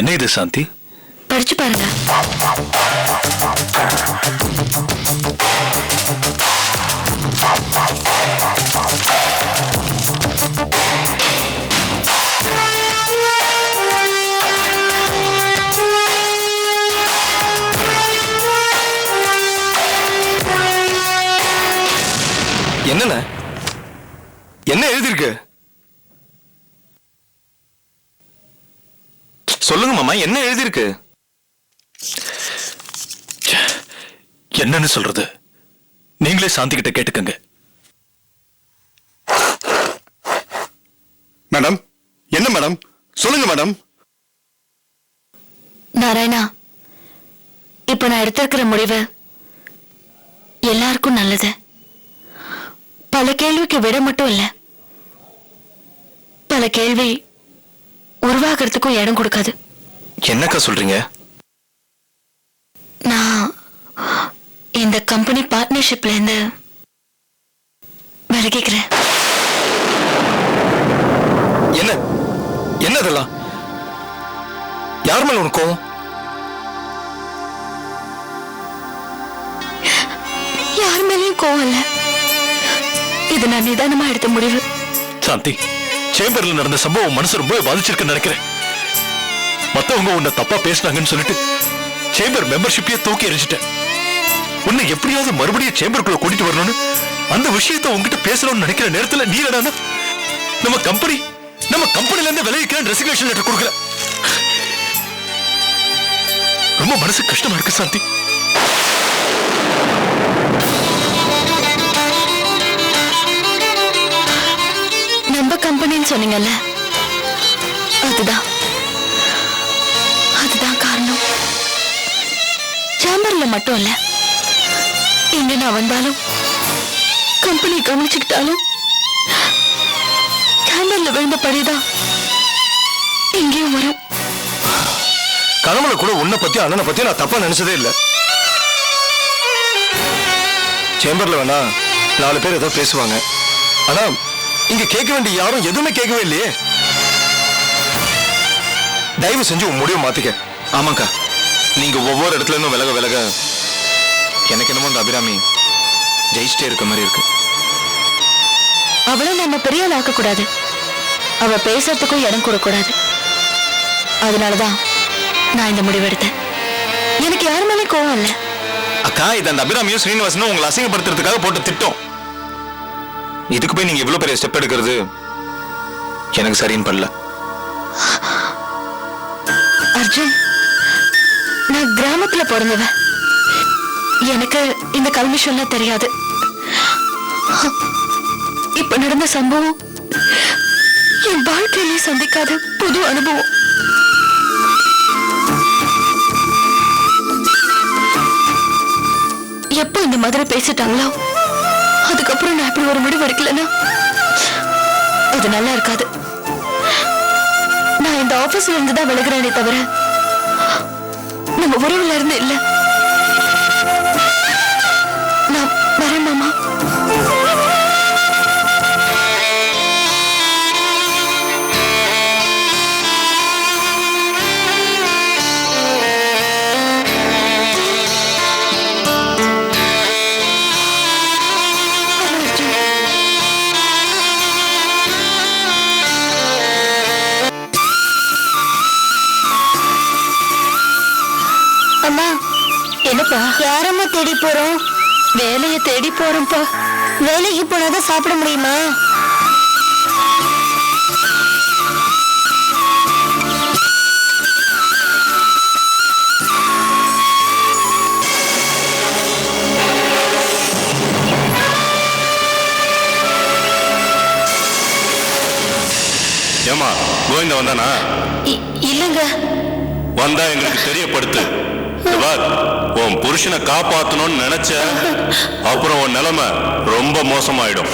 என்ன இது சாந்தி? படிச்சு பாருங்க. என்னண்ணே, என்ன எழுதிருக்கு? சொல்லுங்க மாமா, என்ன எழுதிருக்கு? என்னன்னு சொல்றது? நீங்களே சாந்தி கிட்ட கேட்டுக்கங்க. மேடம், என்ன மேடம்? சொல்லுங்க மேடம். நாராயணா, இப்ப நான் எடுத்திருக்கிற முடிவு எல்லாருக்கும் நல்லது. பல கேள்விக்கு விட மட்டும் இல்ல, பல கேள்வி உருவாகிறதுக்கும் இடம் கொடுக்காது. என்னக்கா சொல்றீங்க? நான் இந்த கம்பெனி பார்ட்னர்ஷிப்ல இருந்து விலகிக்கிறேன். என்ன என்னதெல்லாம்? யார் மேல உனக்கு கோவம்? யார் மேலேயும் கோவம் இல்ல. இது நான் நிதானமா எடுத்த முடிவு. சாந்தி, சேம்பர்ல நடந்த சம்பவம் மனசு ரொம்ப பாதிச்சிருக்குன்னு நினைக்கிறேன். மத்தவங்க உன்னை தப்பா பேசினாங்கன்னு சொல்லிட்டு சேம்பர் மெம்பர்ஷிப்பையே தூக்கி எறிஞ்சிட்டேன். உன்னை எப்படியாவது மறுபடியும் சேம்பருக்குள்ள கூட்டிட்டு வரணும்னு அந்த விஷயத்த உங்ககிட்ட பேசணும்னு நினைக்கிற நேரத்துல நீ என்னடா நம்ம கம்பெனில இருந்து விலகிக்கிறேன் ரெசிக்னேஷன் லெட்டர் கொடுக்கல. ரொம்ப மனசு கஷ்டமா இருக்கு சாந்தி. நம்ம கம்பெனின்னு சொன்னீங்கல்ல, அதுதான் காரணம். சேம்பர்ல மட்டும் இல்ல, இங்க நான் வந்தாலும் கம்பெனி கவனிச்சுக்கிட்டாலும் சேம்பர்ல விழுந்த படிதான் இங்கேயும் வரும். கனவுல கூட உன்னை பத்தி அண்ணனை பத்தி நான் தப்பா நினைச்சதே இல்ல. சேம்பர்ல வேணா 4 பேர் ஏதோ பேசுவாங்க, ஆனா இங்க கேட்க வேண்டிய யாரும் எதுவுமே கேட்கவே இல்லையே. தயவு செஞ்சு உன் முடிவை மாத்திக்க. ஆமாக்கா, நீங்க ஒவ்வொரு இடத்துல இருந்தும் விலக எனக்கு என்னமோ அந்த அபிராமி ஜெயிச்சிட்டே இருக்க மாதிரி இருக்கு. அவளை நம்ம பெரிய ஆள் ஆக்க கூடாது, அவ பேசுறதுக்கும் இடம் கொடுக்க கூடாது. அதனாலதான் நான் இந்த முடிவு எடுத்தேன். எனக்கு யாரு மேலே கோவம் இல்ல. அக்கா, இது அந்த அபிராமியும் ஸ்ரீனிவாசனும் உங்களை அசிங்கப்படுத்துறதுக்காக போட்டு திட்டம். இதுக்கு போய் நீங்க இவ்வளவு பெரிய ஸ்டெப் எடுக்கிறது எனக்கு சரின்னு படல. அர்ஜுன், நான் கிராமத்துல பிறந்தவ. எனக்கு இந்த கல்மிஷம்லாம் தெரியாது. இப்ப நடந்த சம்பவம் என் வாழ்க்கையிலே சந்திக்காத புது அனுபவம். எப்ப இந்த மாதிரி பேசிட்டாங்களோ அதுக்கப்புறம் நான் இப்படி ஒரு முடிவு எடுக்கலன்னா அது நல்லா இருக்காது. நான் இந்த ஆபீஸ்ல இருந்து தான் விலகிறேனே தவிர நம்ம உறவுல இருந்து இல்ல. நான் வரேன் மாமா. அம்மா, என்னப்பா? யாரம்மா தேடி போறோம்? வேலையை தேடி போறோம்ப்பா. வேலைக்கு போனாதான் சாப்பிட முடியுமா? ஏமா கோவிந்த வந்தானா? இல்லங்க. வந்தா எங்களுக்கு தெரியப்படுத்து. உன் புருஷனை காப்பாத்தணும்னு நினைச்ச அப்புறம் உன் நிலைமை ரொம்ப மோசமாயிடும்.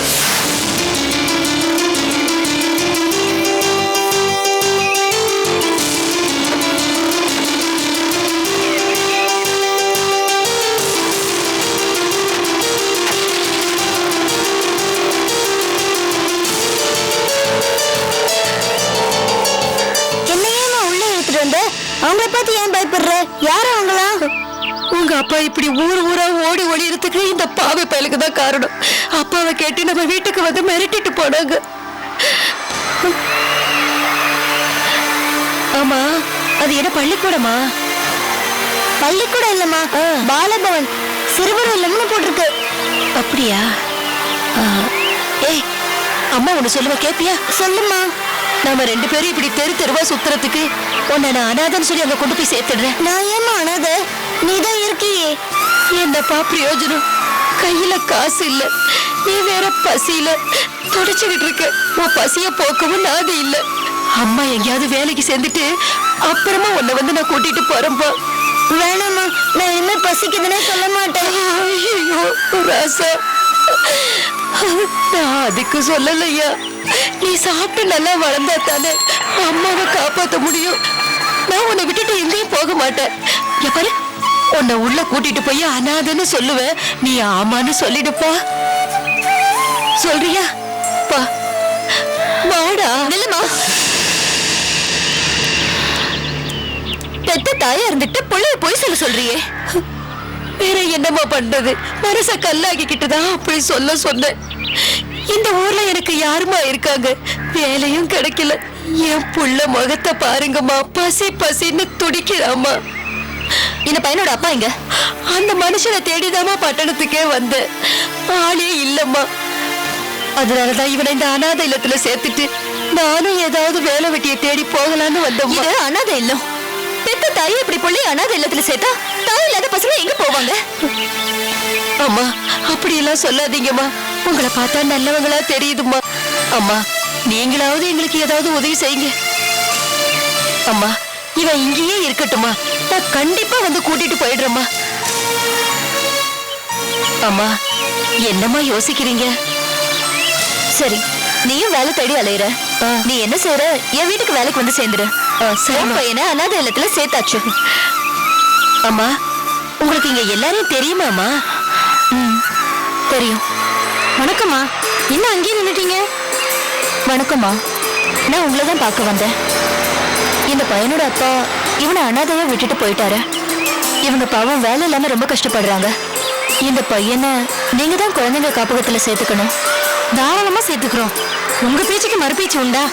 அவங்கள பார்த்து ஏன் பயப்படுற? யாரு அவங்களா? உங்க அப்பா இப்படி ஊர் ஊரா ஓடி ஒளியறதுக்கு இந்த பாவை பயலுக்கு தான் காரணம். அப்பாவை கேட்டு நம்ம வீட்டுக்கு வந்து மிரட்டிட்டு போனாங்க. ஆமா, அது என்ன பள்ளிக்கூடமா? பள்ளிக்கூடம் இல்லம்மா, பாலபவன் சிறுவர் இல்லம்னு போட்டிருக்கு. அப்படியா? ஏய், அம்மா ஒண்ணு சொல்லுவ கேப்பியா? சொல்லுமா. நாம 2 பேரும் இப்படி தெரு தெருவா சுத்துறதுக்கு உன்னை நான் அனாதன்னு சொல்லி அங்க கொண்டு போய் சேர்த்துடுறேன். நான் ஏமா அனாத? நீதான் இருக்கியே. என்னப்பா பிரயோஜனம்? கையில காசு இல்ல, நீ வேற பசியில துடைச்சுக்கிட்டு இருக்க. உன் பசிய போக்கவும் நாது இல்ல. அம்மா எங்கேயாவது வேலைக்கு சேர்ந்துட்டு அப்புறமா உன்னை வந்து நான் கூட்டிட்டு போறேன்பா. வேணாமா, நான் என்ன பசிக்குதுன்னே சொல்ல மாட்டேன். ஐயோ ராசா, நான் அதுக்கு சொல்லலையா. நீ சாப்பிட்டு நல்லா வளர்ந்தா தானே அம்மாவை காப்பாத்த முடியும். நான் உன்னை விட்டுட்டு எங்கேயும் போக மாட்டேன். பாரு, உன்னை உள்ள கூட்டிட்டு போய் அனாதன்னு சொல்லுவேன். நீ ஆமான்னு சொல்லிடுப்பா. சொல்றியா? பா வாடா. நில்லுமா. பெத்த தாயா இருந்துட்டு பிள்ளைய போய் சொல்றியே. வேற என்னமா பண்றது? மனச கல்லாக்கிக்கிட்டுதான் அப்படி சொன்னேன். இந்த ஊர்ல எனக்கு யாருமா இருக்காங்க? வேலையும் கிடைக்கல. என் புள்ள முகத்தை பாருங்கம்மா, பசி பசின்னு துடிக்கிறாமா. இந்த பையனோட அப்பா எங்க? அந்த மனுஷனை தேடிதாமா பட்டணத்துக்கே வந்த. ஆளே இல்லம்மா. அதனாலதான் இவனை இந்த அனாதை இல்லத்துல சேர்த்துட்டு நானும் ஏதாவது வேலை வெட்டியை தேடி போகலான்னு வந்தோம். அனாதை இல்லம். பெத்த தாயை இப்படி புள்ளி அனாதை இல்லத்துல சேர்த்தா தாய் இல்லாத பசங்க எங்க போவாங்க? அம்மா, அப்படி எல்லாம் சொல்லாதீங்கம்மா. உங்களை பார்த்தா நல்லவங்களா தெரியுதுமா. அம்மா, நீங்களாவது எங்களுக்கு ஏதாவது உதவி செய்யுங்க. அம்மா, இவன் இங்கேயே இருக்கட்டுமா? நான் கண்டிப்பா வந்து கூட்டிட்டு போயிடுறேம்மா. அம்மா, என்னம்மா யோசிக்கிறீங்க? சரி, நீயும் வேலை தேடி அலையிற. நீ என்ன செய்யற? என் வீட்டுக்கு வேலைக்கு வந்து சேர்ந்துரு. பையனை அனாதை இல்லத்துல சேர்த்தாச்சு. அம்மா, உங்களுக்கு இங்க எல்லாரையும் தெரியுமாமா? தெரியும். வணக்கம்மா. இன்னும் அங்கேயே நின்னுட்டீங்க? வணக்கம்மா, நான் உங்களை தான் பார்க்க வந்தேன். இந்த பையனோட அப்பா இவனை அனாதையா விட்டுட்டு போயிட்டாரு. இவங்க பாவம் வேலை இல்லாம ரொம்ப கஷ்டப்படுறாங்க. இந்த பையனை நீங்க தான் குழந்தைங்க காப்பகத்துல சேர்த்துக்கணும். தாராளமா சேர்த்துக்கிறோம். உங்க பேச்சுக்கு மறுபேச்சு உண்டா?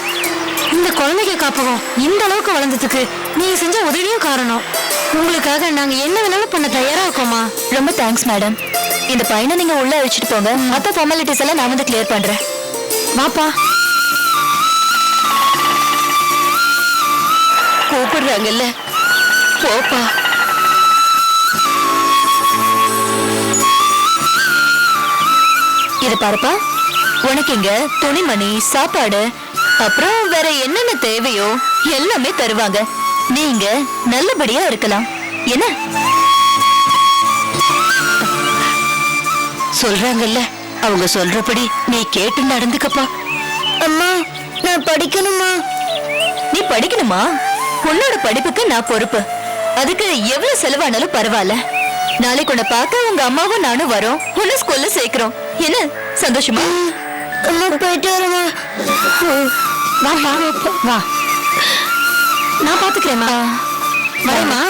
இந்த குழந்தைங்க காப்பகம் இந்த அளவுக்கு வளர்ந்ததுக்கு நீங்க செஞ்ச உதவியும் காரணம். உங்களுக்காக நாங்க என்ன வேணாலும் பண்ண தயாரா இருக்கோமா. ரொம்ப தேங்க்ஸ் மேடம். இந்த பையனை நீங்க உள்ள அழைச்சிட்டு போங்க. மற்ற ஃபார்மாலிட்டிஸ் எல்லாம் நான் வந்து கிளியர் பண்றேன். வாப்பா. கூப்பிடுறாங்கல்ல, போப்பா. இத பாருப்பா, உனக்கு இங்க துணிமணி, சாப்பாடு, அப்புறம் வேற என்னென்ன தேவையோ எல்லாமே தருவாங்க. நீங்க நல்லபடியா இருக்கலாம். என்ன சொல்றாங்கல்ல, அவங்க சொல்றபடி நீ கேட்டு நடந்துக்கப்பா. அம்மா, நான் படிக்கணுமா? நீ படிக்கணுமா? உன்னோட படிப்புக்கு நான் பொறுப்பு. அதுக்கு எவ்வளவு செலவானாலும் பரவாயில்ல. நாளைக்கு உன்னை பார்க்க உங்க அம்மாவும் நானும் வரோம். உன்னை ஸ்கூல்ல சேர்க்கிறோம். என்ன சந்தோஷமா? அம்மா, போயிட்டு வரமா? வா வா வா, நான் பாத்துக்கிறேம்மா. வரேம்மா.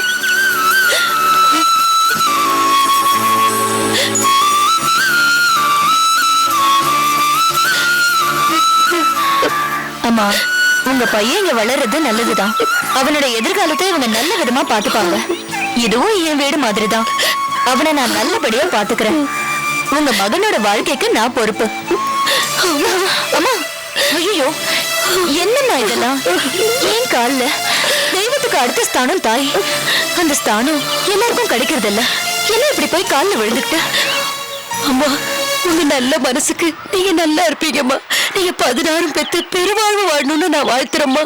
அம்மா, உங்க பையன் இங்க வளர்றது நல்லதுதான். அவனோட எதிர்காலத்தை இவங்க நல்ல விதமா பாத்துப்பாங்க. இதுவும் என் வீடு மாதிரிதான். அவனை நான் நல்லபடியா பாத்துக்கிறேன். உங்க மகனோட வாழ்க்கைக்கு நான் பொறுப்பு. அம்மா, ஐயோ, என்னம்மா இதெல்லாம்? ஏன் கால்ல? தெய்வத்துக்கு அடுத்த ஸ்தானம் தாய். அந்த ஸ்தானம் எல்லாருக்கும் கிடைக்கிறது இல்ல. என்ன இப்படி போய் கால்ல விழுந்துக்கிட்ட? அம்மா, உங்க நல்ல மனசுக்கு நீங்க நல்லா இருப்பீங்கம்மா. நீங்க 16 பெத்து பெருவாழ்வு வாழணும்னு நான் வாழ்த்துறேம்மா.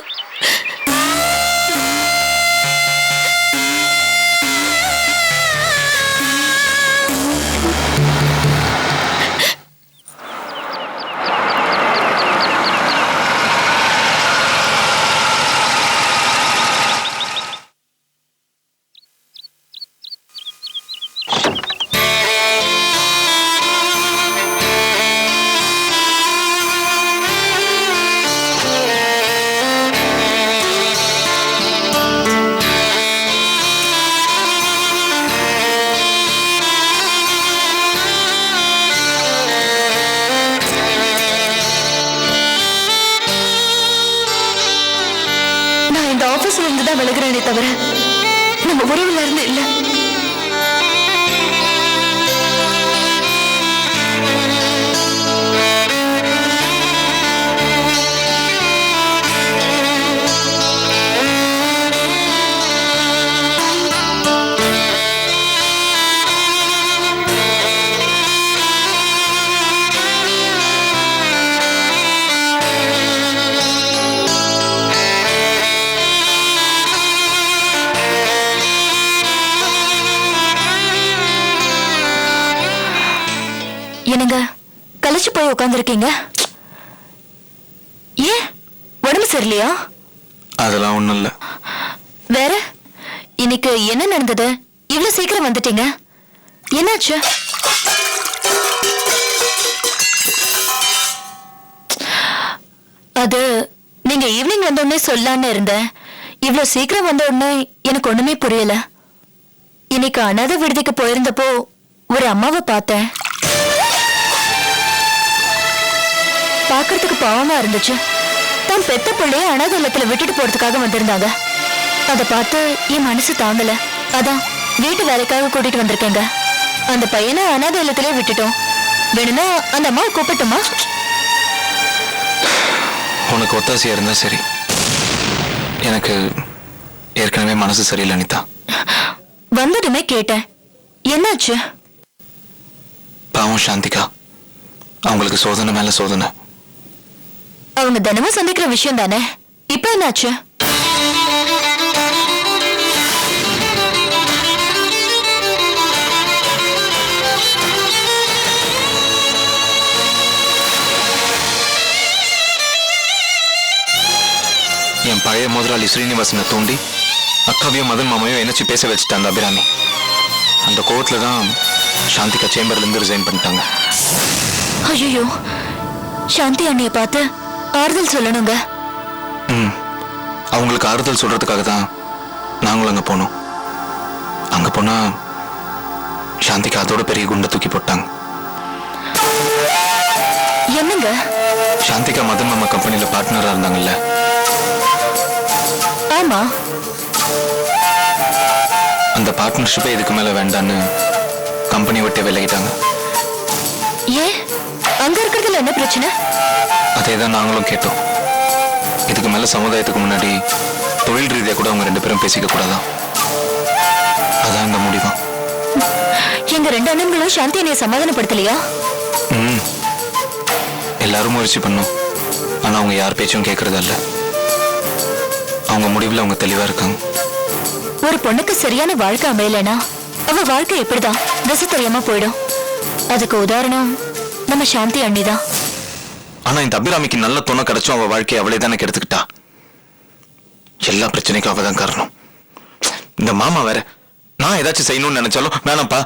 இருந்துதான் விலகுறேனே தவிர நம்ம உறவுல இருந்து இல்ல. என்னங்க களைச்சு போய் உட்காந்துருக்கீங்க? ஏன் உடம்பு சரியில்லையா? அதெல்லாம் ஒண்ணும் இல்ல. வேற இன்னைக்கு என்ன நடந்தது? இவ்வளவு சீக்கிரம் வந்துட்டீங்க, என்னாச்சு? அது நீங்க ஈவினிங் வந்த உடனே சொல்லலான்னு இருந்தேன். இவ்வளவு சீக்கிரம் வந்த உடனே எனக்கு ஒண்ணுமே புரியல. இன்னைக்கு அனாதை விடுதிக்கு போயிருந்தப்போ ஒரு அம்மாவை பார்த்தேன். பார்க்கறதுக்கு பாவமா இருந்துச்சு. தான் பெத்த பிள்ளைய அனாதை இல்லத்துல விட்டுட்டு போறதுக்காக வந்திருந்தாங்க. அதை பார்த்து என் மனசு தாங்கல. அதான் வீட்டு வேலைக்காக கூட்டிட்டு வந்திருக்கேங்க. அந்த பையனை அனாதை இல்லத்திலே விட்டுட்டோம். வேணும்னா அந்த அம்மா கூப்பிட்டுமா? உனக்கு ஒத்தாசையா இருந்தா சரி. எனக்கு ஏற்கனவே மனசு சரியில்லை அனிதா. வந்ததுமே கேட்டேன், என்னாச்சு? பாவம் சாந்திகா, அவங்களுக்கு சோதனை மேல சோதனை. அவங்க தினமும் சந்திக்கிற விஷயம் தானே, இப்ப என்னாச்சு? என் பழைய முதலாளி ஸ்ரீனிவாசனை தூண்டி அக்காவையும் மதன் மாமாவையும் என்னச்சு பேச வச்சுட்டா அந்த அபிராமி. அந்த கோவத்துல தான் சாந்திகா சேம்பர்ல இருந்து ரிசைன் பண்ணிட்டாங்க. ஐயோ, சாந்தி அண்ணிய பார்த்து ஆறுதல் சொல்லணுங்க. அவங்களுக்கு ஆறுதல் சொல்றதுக்காக தான் நாங்களும் அங்க போனோம். அங்க போனா சாந்திகா அதோட பெரிய குண்டை தூக்கி போட்டாங்க. என்னங்க? சாந்திகா மதன் மாமா கம்பெனில பார்ட்னரா இருந்தாங்கல்ல? ஆமா. அந்த பார்ட்னர்ஷிப்பே இதுக்கு மேல வேண்டான்னு கம்பெனி விட்டு விலகிட்டாங்க. ஏன்? அங்க இருக்கிறதுல என்ன பிரச்சனை? அதேதான் நாங்களும் கேட்டோம். இதுக்கு மேல சமுதாயத்துக்கு முன்னாடி தொழில் ரீதியா கூட அவங்க 2 பேரும் பேசிக்க கூடாதான். அதான் இந்த முடிவா. எங்க 2 அண்ணன்களும் சாந்தி அண்ணிய சமாதானப்படுத்தலையா? எல்லாரும் முயற்சி பண்ணோம். ஆனா அவங்க யார் பேச்சும் கேட்கறதா இல்ல. அவங்க முடிவுல அவங்க தெளிவா இருக்காங்க. ஒரு பொண்ணுக்கு சரியான வாழ்க்கை அமையலனா அவ வாழ்க்கை எப்படிதான் திசை தெரியாம போயிடும். அதுக்கு உதாரணம் நம்ம சாந்தி அண்ணிதான். ஆனா இந்த அபிராமிக்கு நல்ல துணை கிடைச்சும் அவ வாழ்க்கையை அவளே தானே கெடுத்துக்கிட்டா. எல்லா பிரச்சனைக்கும் அவதான் காரணம். இந்த மாமா வேற நான் ஏதாச்சும் செய்யணும்னு நினைச்சாலும் வேணாம்ப்பா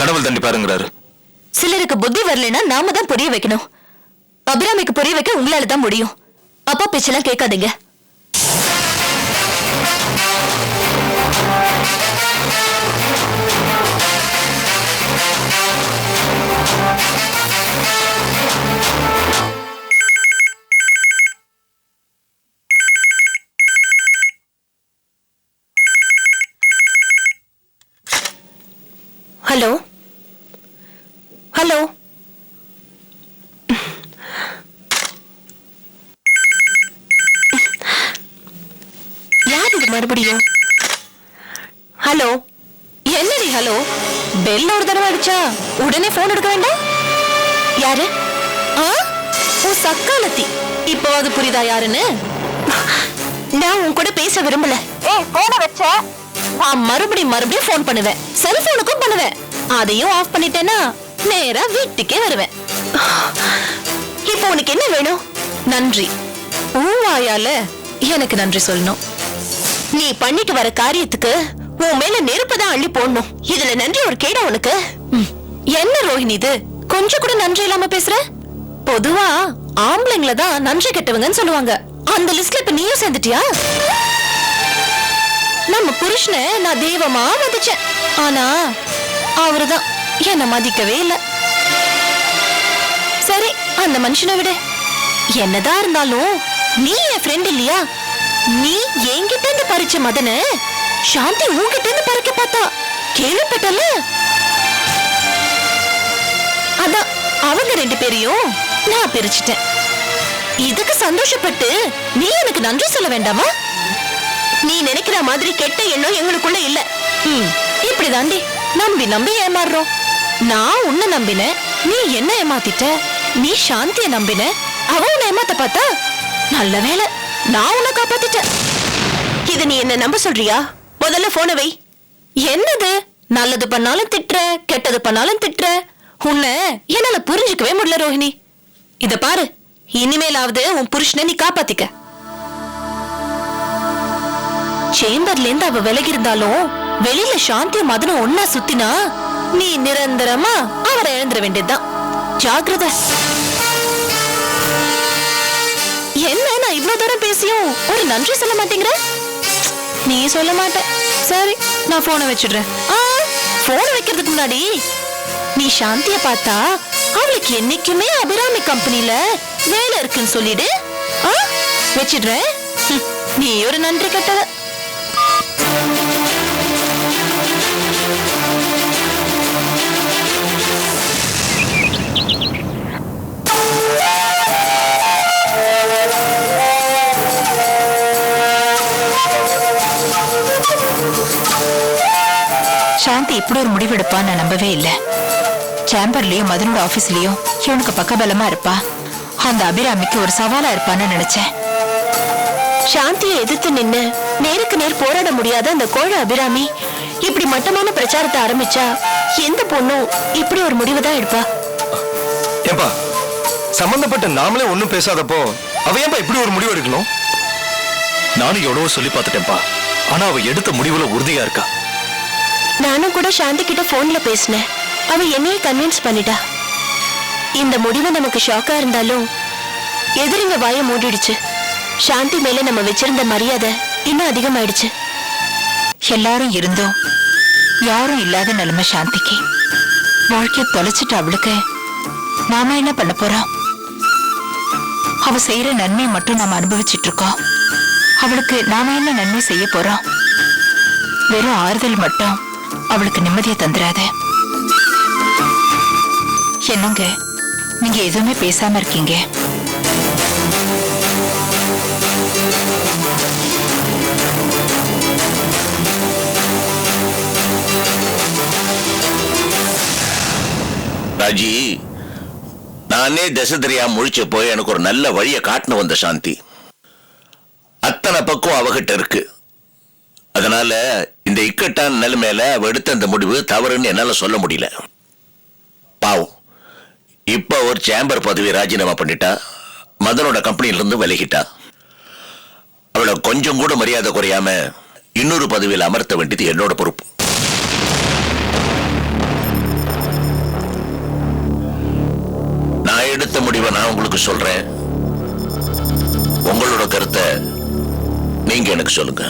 கடவுள் தண்டிப்பாருங்கிறாரு. சிலருக்கு புத்தி வரலனா நாம தான் புரிய வைக்கணும். அபிராமிக்கு புரிய வைக்க உங்களால தான் முடியும். அப்பா பேச்செல்லாம் கேட்காதீங்க. ஹலோ ஹலோ, யார் இது மறுபடியும்? ஹலோ, என்னடி ஹலோ? பெல் ஒரு தடவை அடிச்சா உடனே போன் எடுக்க வேண்டாம். யாரு? ஓ சக்காலத்தி. இப்போ அது புரியுதா யாருன்னு? நான் உன் கூட பேச விரும்பல. போன வச்ச நான் மறுபடியும் போன் பண்ணுவேன். செல்போனுக்கும் பண்ணுவேன். அதையும் ஆஃப் பண்ணிட்டேன்னா நேரா வீட்டுக்கே வருவேன். இப்போ உனக்கு என்ன வேணும்? நன்றி. ஊவாயால எனக்கு நன்றி சொல்லணும். நீ பண்ணிட்டு வர காரியத்துக்கு உன் மேல நெருப்பதான் அள்ளி போடணும். இதுல நன்றி ஒரு கேடா உனக்கு? என்ன ரோஹிணி இது? கொஞ்சம் கூட நன்றி இல்லாம பேசுற? பொதுவா ஆம்பளைங்கள தான் நன்றி கெட்டவங்கன்னு சொல்லுவாங்க. அந்த லிஸ்ட்ல இப்ப நீயும் சேர்ந்துட்டியா? நம்ம புருஷனை நான் தெய்வமா மதிச்சேன். ஆனா அவருதான் என்ன மதிக்கவே இல்ல. சரி, அந்த மனுஷனை விட என்னதான் இருந்தாலும் நீ என் ஃப்ரெண்ட் இல்லையா? நீ என்கிட்ட இருந்து பறிச்ச மதன சாந்தி உன்கிட்ட இருந்து பறிக்க பார்த்தா, கேள்விப்பட்டல? அதான் அவங்க 2 பேரையும் நான் பிரிச்சுட்டேன். இதுக்கு சந்தோஷப்பட்டு நீ எனக்கு நன்றி சொல்ல வேண்டாமா? நீ நினைக்கிற மாதிரி கெட்ட எண்ணம் எங்களுக்குள்ள இல்ல. இப்படி தாண்டி நம்பி நம்பி ஏமாறுறோம். நான் உன்னை நம்பின, நீ என்ன ஏமாத்திட்ட. நீ சாந்திய நம்பின, அவ உன்னை ஏமாத்த பார்த்தா. நல்ல வேளை நான் உன்னை காப்பாத்திட்டேன். இது நீ என்ன நம்ப சொல்றியா? முதல்ல போனை வை. என்னது நல்லது பண்ணாலும் திட்டுற, கெட்டது பண்ணாலும் திட்டுற. உன்னை என்னால புரிஞ்சுக்கவே முடியல ரோஹிணி. இத பாரு, இனிமேலாவது உன் புருஷனை நீ காப்பாத்திக்க. சேம்பர்ல இருந்து அவ விலகி இருந்தாலும் வெளியில சாந்தி மதனும் ஒன்னா சுத்தினா நீ நிரந்தரமா அவரை இழந்துட வேண்டியதுதான். ஜாக்கிரதை. என்ன நான் இவ்வளவு தூரம் பேசியும் ஒரு நன்றி சொல்ல மாட்டேங்கிற? நீ சொல்ல மாட்ட. சரி, நான் போனை வச்சிடுறேன். போனை வைக்கிறதுக்கு முன்னாடி நீ சாந்திய பார்த்தா அவளுக்கு என்னைக்குமே அபிராமி கம்பெனில வேலை இருக்குன்னு சொல்லிடு. வச்சிடுறேன். நீ ஒரு நன்றி கட்டவ. சாந்தி இப்படி ஒரு முடிவெடுப்பான்னு நான் நம்பவே இல்லை. சேம்பர்லயும் மதனோட ஆபீஸ்லயும் இவனுக்கு பக்கபலமா இருப்பா. அந்த அபிராமிக்கு ஒரு சவாலா இருப்பான்னு நினைச்சேன். சாந்தியை எதிர்த்து நின்னு நேருக்கு நேர் போராட முடியாத அந்த கோழ அபிராமி இப்படி மட்டமான பிரச்சாரத்தை ஆரம்பிச்சா எந்த பொண்ணும் இப்படி ஒரு முடிவு தான் எடுப்பா? ஏப்பா, சம்பந்தப்பட்ட நாமளே ஒண்ணும் பேசாதப்போ அவ ஏன்பா இப்படி ஒரு முடிவு எடுக்கணும்? நானும் எவ்வளவோ சொல்லி பார்த்துட்டேன்ப்பா. ஆனா அவ எடுத்த முடிவுல உறுதியா இருக்கா. நானும் கூட சாந்தி கிட்ட போன்ல பேசினேன். அவ என்னையே கன்வின்ஸ் பண்ணிட்டா. இந்த முடிவு நமக்கு ஷாக்கா இருந்தாலும் எதிரிங்க வாய மூடிடுச்சு. சாந்தி மேல நம்ம வச்சிருந்த மரியாதை இன்னும் அதிகமாயிடுச்சு. எல்லாரும் இருந்தோம், யாரும் இல்லாத நிலைமை சாந்திக்கு. வாழ்க்கைய தொலைச்சிட்டு அவளுக்கு நாம என்ன பண்ண போறோம்? அவ செய்யற நன்மை மட்டும் நாம அனுபவிச்சுட்டு இருக்கோம். அவளுக்கு நாம என்ன நன்மை செய்ய போறோம்? வெறும் ஆறுதல் மட்டும் அவளுக்கு நிம்மதியை தந்துராத. என்னங்க நீங்க எதுவுமே பேசாம இருக்கீங்க? ராஜி, நானே திசை தெரியாம முழிச்ச போய் எனக்கு ஒரு நல்ல வழியை காட்டின வந்த சாந்தி. அத்தனை பக்கம் அவகிட்ட இருக்கு. அதனால இந்த இக்கட்டான நிலைமையில அவ எடுத்த அந்த முடிவு தவறுன்னு என்னால சொல்ல முடியல. பாவம், இப்ப ஒரு சேம்பர் பதவி ராஜினாமா பண்ணிட்டா. மதனோட கம்பெனில இருந்து விலகிட்டா. அவளை கொஞ்சம் கூட மரியாதை குறையாம இன்னொரு பதவியில் அமர்த்த வேண்டியது என்னோட பொறுப்பு. நான் எடுத்த முடிவை நான் உங்களுக்கு சொல்றேன். உங்களோட கருத்தை நீங்க எனக்கு சொல்லுங்க.